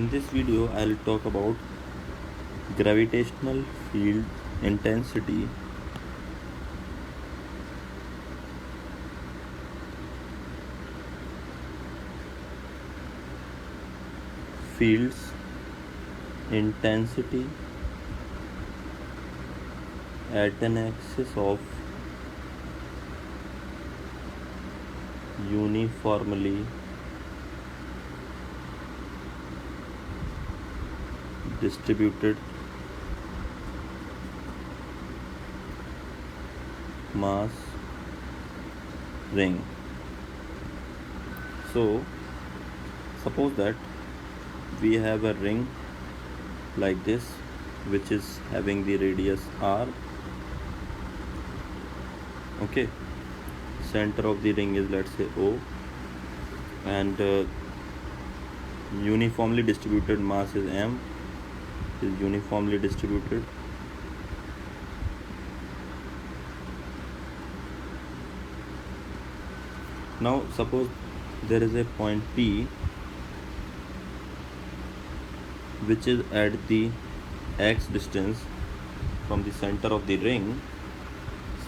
In this video, I'll talk about gravitational field intensity. Fields intensity at an axis of uniformly distributed mass ring. So suppose that we have a ring like this, which is having the radius r. Okay, center of the ring is, let's say, O, and uniformly distributed mass is m, is uniformly distributed. Now suppose there is a point P which is at the x distance from the center of the ring.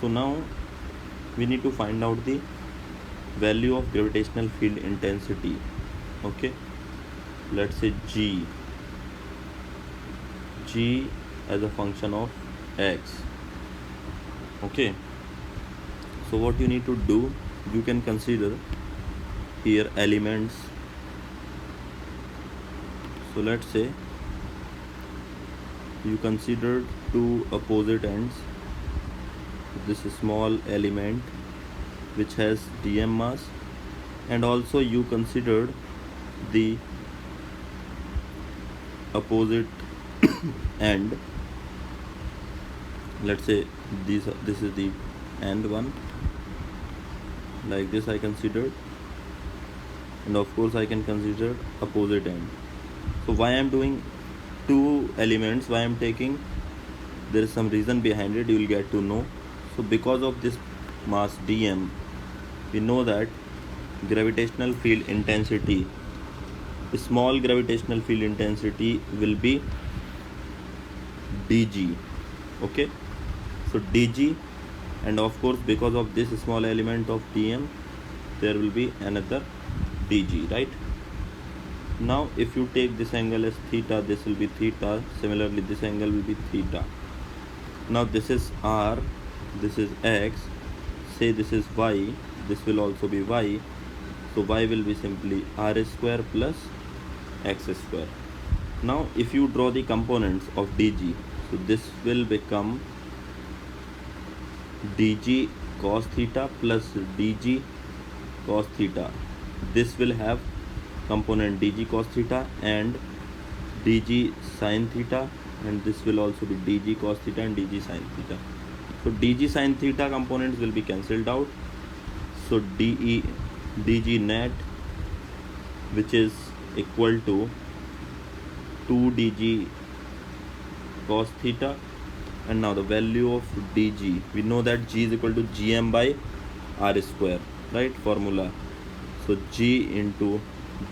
So now we need to find out the value of gravitational field intensity. Okay, let's say G as a function of x. Okay, so what you need to do, you can consider here elements. So let's say you considered two opposite ends, this small element which has dm mass, and also you considered the opposite end. Let's say this is the end one, like this I considered, and of course I can consider opposite end. So why I'm doing two elements, why I'm taking, there is some reason behind it, you will get to know. So because of this mass dm, we know that gravitational field intensity, small gravitational field intensity will be dg. Okay, so dg, and of course because of this small element of dm, there will be another dg, right? Now if you take this angle as theta, this will be theta, similarly this angle will be theta. Now this is r, this is x, say this is y, this will also be y. So y will be simply r square plus x square. Now if you draw the components of dg, so this will become dg cos theta plus dg cos theta. This will have component dg cos theta and dg sin theta, and this will also be dg cos theta and dg sin theta. So dg sin theta components will be cancelled out. So dg net, which is equal to 2 dg cos theta. And now the value of dg, we know that g is equal to gm by r square, right, formula. So g into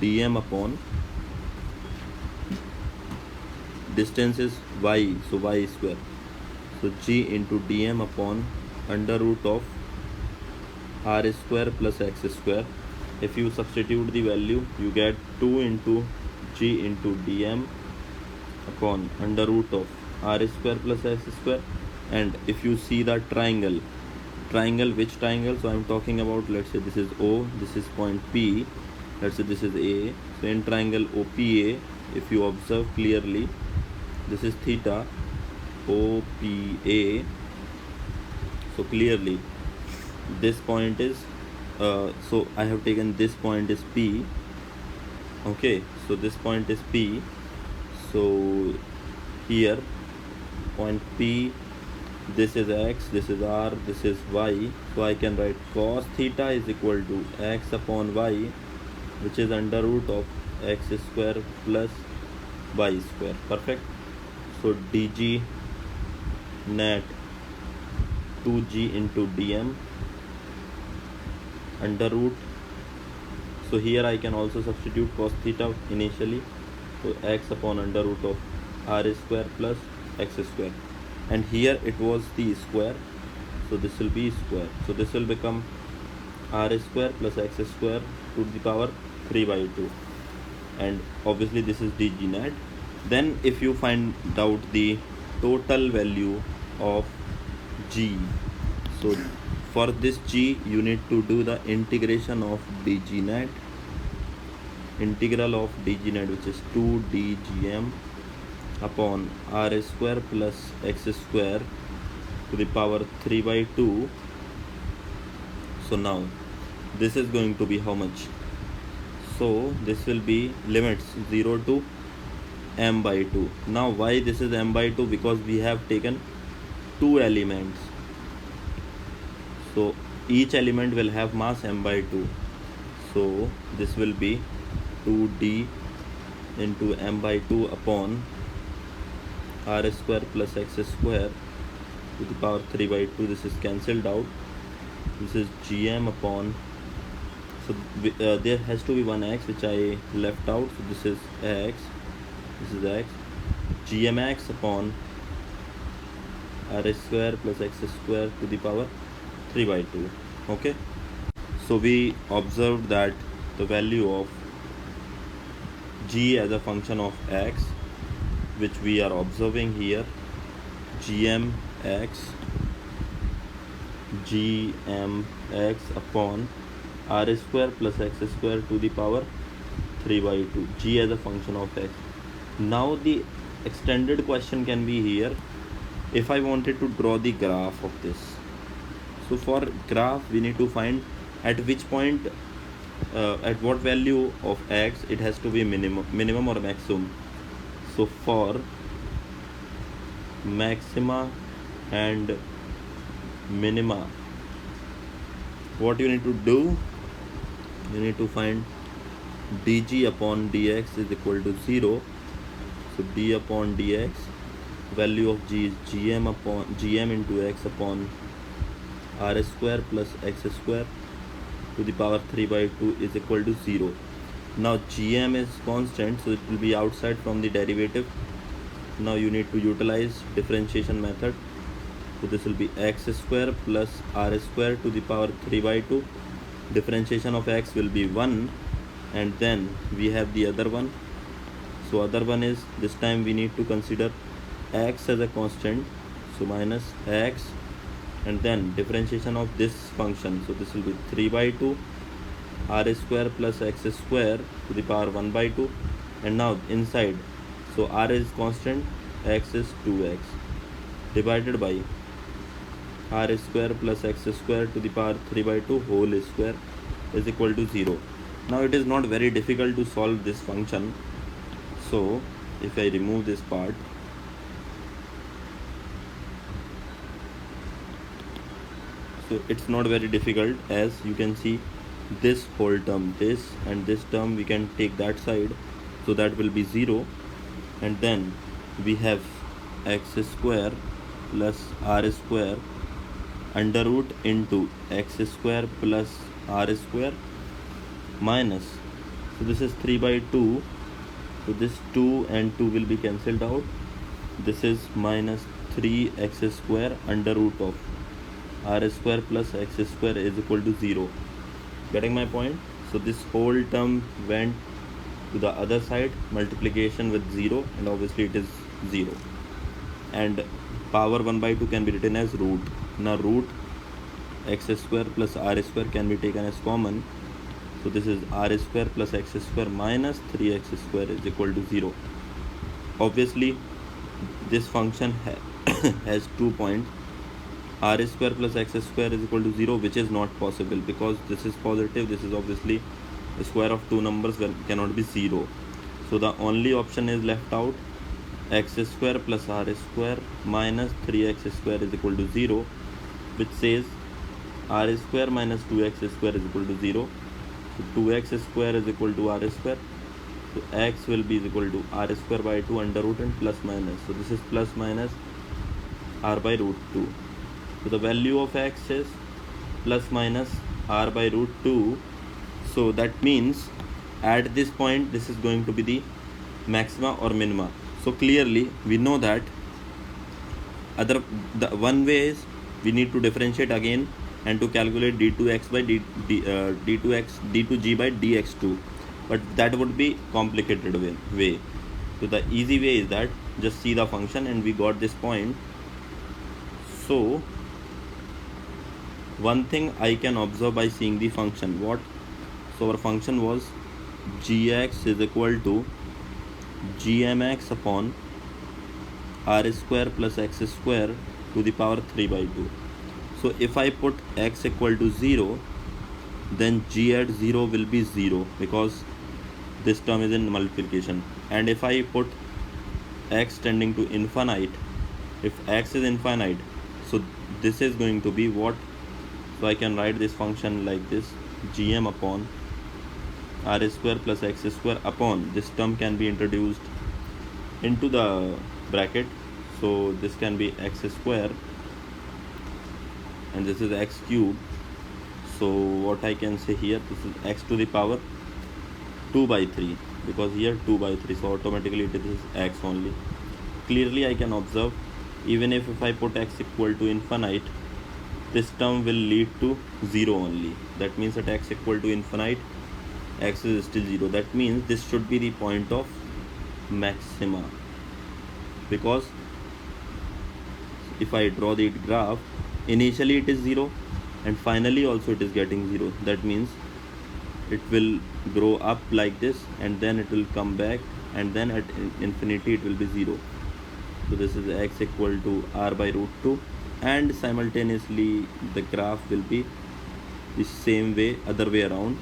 dm upon distance is y, so y square, so g into dm upon under root of r square plus x square. If you substitute the value, you get 2 into g into dm upon under root of r square plus x square. And if you see the triangle, which triangle? So I'm talking about, let's say this is O, this is point P, let's say this is A. So in triangle OPA, if you observe clearly, this is theta, OPA. So clearly this point is so I have taken this point is P. Okay, so this point is P. So here point P, this is x, this is r, this is y. So I can write cos theta is equal to x upon y, which is under root of x square plus y square. Perfect. So dg net 2g into dm under root. So here I can also substitute cos theta initially. so x upon under root of r square plus x square, and here it was the square, so this will be square, so this will become r square plus x square to the power 3 by 2, and obviously this is dg net. Then if you find out the total value of g, so for this g you need to do the integration of dg net, integral of dg net, which is 2 dgm upon r square plus x square to the power 3 by 2. So now this is going to be how much? So this will be limits 0 to m by 2. Now why this is m by 2? Because we have taken two elements, so each element will have mass m by 2, so this will be 2d into m by 2 upon r square plus x square to the power 3 by 2. This is cancelled out, this is gm upon, so there has to be one x which I left out, so this is x, this is x, gmx upon r square plus x square to the power 3 by 2. Okay, so we observed that the value of g as a function of x, which we are observing here, gmx upon r square plus x square to the power 3 by 2, g as a function of x. Now the extended question can be here, if I wanted to draw the graph of this, so for graph we need to find at which point, at what value of x it has to be minimum or maximum. So for maxima and minima, what you need to do, you need to find dg upon dx is equal to 0. So d upon dx, value of g is gm into x upon r square plus x square to the power 3 by 2 is equal to 0. Now gm is constant, so it will be outside from the derivative. Now you need to utilize differentiation method, so this will be x square plus r square to the power 3 by 2. Differentiation of x will be 1, and then we have the other one. So other one is, this time we need to consider x as a constant, so minus x, and then differentiation of this function, so this will be 3 by 2 r square plus x square to the power 1 by 2, and now inside, so r is constant, x is 2x, divided by r square plus x square to the power 3 by 2 whole square is equal to 0. Now it is not very difficult to solve this function, so if I remove this part, so it's not very difficult, as you can see this whole term, this and this term, we can take that side, so that will be 0, and then we have x square plus r square under root into x square plus r square minus, so this is 3 by 2, so this 2 and 2 will be cancelled out, this is minus 3x square under root of r square plus x square is equal to 0. Getting my point? So this whole term went to the other side, multiplication with 0, and obviously it is 0, and power 1 by 2 can be written as root. Now root x square plus r square can be taken as common, so this is r square plus x square minus 3x square is equal to 0. Obviously this function has 2 points, r square plus x square is equal to 0, which is not possible because this is positive, this is obviously the square of two numbers cannot be 0. So the only option is left out, x square plus r square minus 3x square is equal to 0, which says r square minus 2x square is equal to 0. So 2x square is equal to r square, so x will be equal to r square by 2 under root and plus minus, so this is plus minus r by root 2. So the value of x is plus minus r by root 2. So that means at this point this is going to be the maxima or minima. So clearly we know that the one way is we need to differentiate again and to calculate d2x by d2g by dx2, but that would be complicated way. So the easy way is that just see the function and we got this point. So one thing I can observe by seeing the function, what? So our function was gx is equal to gmx upon r square plus x square to the power 3 by 2. So if I put x equal to 0, then g at 0 will be 0 because this term is in multiplication. And if I put x tending to infinite, if x is infinite, so this is going to be what? So I can write this function like this, gm upon r square plus x square upon, this term can be introduced into the bracket, so this can be x square and this is x cube. So what I can say here, this is x to the power 2 by 3 because here 2 by 3, so automatically it is x only. Clearly I can observe, even if I put x equal to infinite, this term will lead to 0 only. That means at x equal to infinite, x is still 0. That means this should be the point of maxima, because if I draw the graph, initially it is 0 and finally also it is getting 0. That means it will grow up like this and then it will come back and then at infinity it will be 0. So this is x equal to r by root 2, and simultaneously the graph will be the same way, other way around.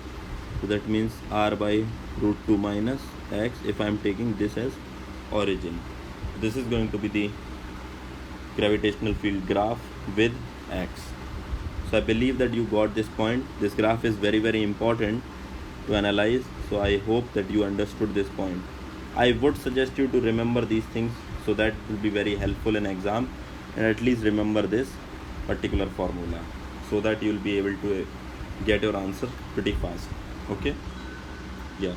So that means r by root 2 minus x if I am taking this as origin. This is going to be the gravitational field graph with x. So I believe that you got this point. This graph is very, very important to analyze. So I hope that you understood this point. I would suggest you to remember these things so that it will be very helpful in exam, and at least remember this particular formula so that you will be able to get your answer pretty fast. Okay? Yeah.